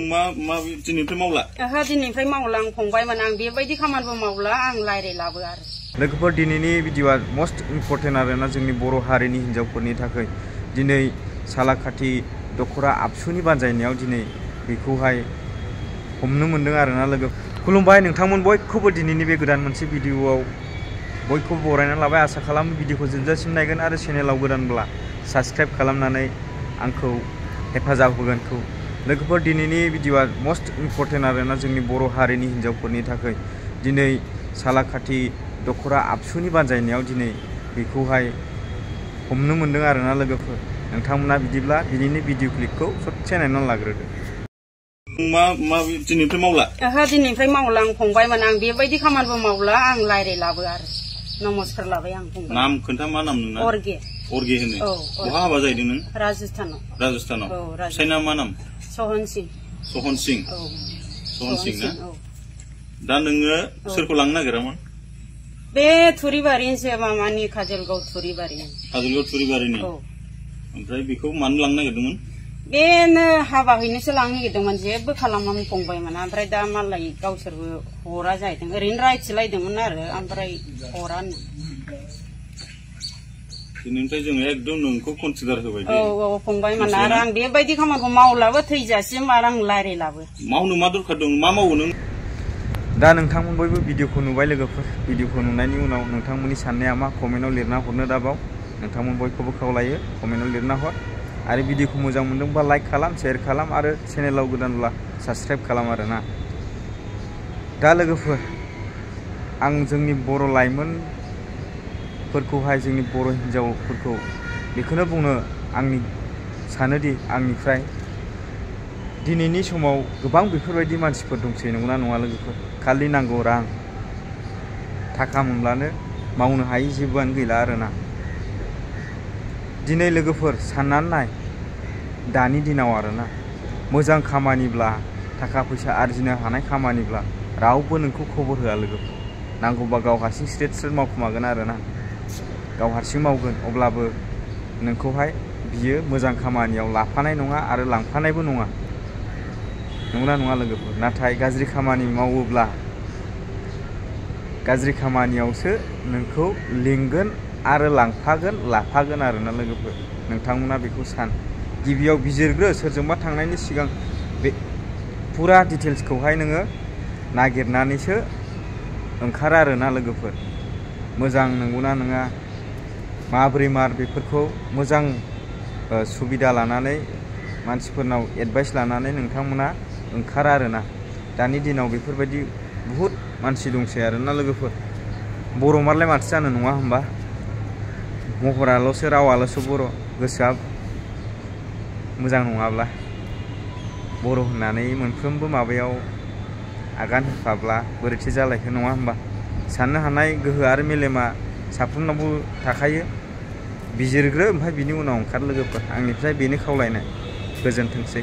दिनैनिफ्राय मावला ओहो दिनैनिफ्राय मावला आं फंबायमोन आं बेबायदि खामानिबो मावला आं रायलायलाबो आरो लोगोफोर दिनैनि भिडिअआ मोस्ट इम्पर्टेन्ट आरोना जोंनि बर' हारिनि हिन्जावफोरनि थाखाय दिनै सालाकाथि दख'रा आबसुनि बानजायनायाव दिनै बेखौहाय हमनो मोनदों आरोना लोगो खुलुमबाय नोंथांमोन बयखौबो दिनैनि बे गोदान मोनसे भिडिअआव बयखौबो बरायना लाबाय आसा खालामो भिडिअखौ जोबजासिम नायगोन आरो चेनेलाव गोदानब्ला साबस्क्राइब खालामनानै आंखौ हेफाजाब होगोनखौ लोगोफोर दिनैनि भिडिअआ मोस्ट इम्पर्टेन्ट आरोना जोंनि बर' हारिनि हिन्जावफोरनि थाखाय दिनै सालाकाथि दख'रा आबसुनि बानजायनायाव दिनै बेखौहाय हमनो मोनदों आरोना लोगोफोर नोंथांमोना बिदिब्ला दिनैनि भिडिअ क्लिपखौ ससे नायनानै लाग्रोदो दिनैनिफ्राय मावला ओहो दिनैनिफ्राय मावला आं फंबायमोन आं बेबायदि खामानिबो मावला आं रायलायलाबो आरो नमस्कार लाबाय आं फंबाय नाम खोन्था मा नाम नोंना अर्गे होनो बहा हाबा जाहैदों नों राजस्थानाव फिसायना मा नाम सहन सिं ना दा नोङो सोरखौ लांनो नागिरामोन बे थुरिबारिनिसो मामानि काजलगाव थुरिबारिनि ओमफ्राय बेखौ मानो लांनो नागिरदोंमोन बेनो हाबा हैनोसो लांनो नागिरदोंमोन जेबो खालामामोन फंबायमोन ओमफ्राय दा मालाय गावसोरबो हरा जाहैदों ओरैनो रायथिलायदोंमोन आरो ओमफ्राय हरानो दिनैनिफ्राय जोङो एकदम नोंखौ कनसिडार होबाय औ फंबायमोन आरो आं बेबायदि खामानिखौ मावलाबो थैजासिम आरो आं रायलायलाबो मावनो मा दरखार दं मा मावो नों दा नोंथांमोन बयबो भिडिअखौ नुबाय लोगोफोर भिडिअखौ नुनायनि उनाव नोंथांमोननि साननाया मा कमेन्टआव लिरना हरनो दाबाव नोंथांमोन बयखौबो खावलायो कमेन्टआव लिरना हर आरो भिडिअखौ मोजां मोनदोंबा लाइक खालाम शेयार खालाम आरो चेनेलाव गोदानब्ला साबस्क्राइब खालाम आरोना दा लोगोफोर आं जोंनि बर' लाइमोनफोरखौहाय जोंनि बर' हिन्जावफोरखौ बेखौनो बुंनो सानोदि आंनिफ्राय दिनैनि समाव गोबां बेफोरबायदि मानसिफोर दंसै नंगौना नङा लोगोफोर खालि नांगौ रां थाखा मोनब्लानो मावनो हायि जेबोआनो गैला आरोना दिनै लोगोफोर साननानै नाय दानि दिनाव आरोना मोजां खामानिब्ला थाखा फैसा आरजिनो हानाय खामानिब्ला रावबो नोंखौ खबर होआ लोगोफोर नांगौबा गाव हारसिं स्ट्रेट मावखुमागोन आरोना गाव हारसिं मावगोन अब्लाबो नोंखौहाय बियो मोजां खामानियाव लाफानाय नङा आरो लांफानायबो नङा नंगौना नङा लोगोफोर नाथाय गाज्रि खामानि मावोब्ला गाज्रि खामानियावसो नोंखौ लिंगोन आरो लाफागोन आरोना लोगोफोर नोंथांमोना बेखौ सान गिबियाव बिजिरग्रो सोरजोंबा थांनायनि सिगां बे फुरा डिटेल्सखौहाय नोङो नागिरनानैसो ओंखार आरोना लोगोफोर मोजां नंगौना नङा माबोरै बेफोरखौ मोजां सुबिदा लानानै मानसिफोरनाव एडभाइस लानानै नोंथांमोना ओंखार आरोना दानि दिनाव बेफोरबायदि बहुद मानसि दंसै आरोना लोगोफोर बर' मारलाय माथो जानो नङा होमबा महराल'सो रावाल'सो बर' गोसोआ मोजां नङाब्ला बर' होननानै मोनफ्रोमबो माबायाव आगान होफाब्ला बोरैथो जालायखो नङा होमबा साननो हानाय गोहो आरो मेलेमा साफ्रोमनावबो थाखायो बिजिरग्रो ओमफ्राय बिनि उनाव ओंखार लोगोफोर आंनिफ्राय बेनो खावलायनाय गोजोनथोंसै।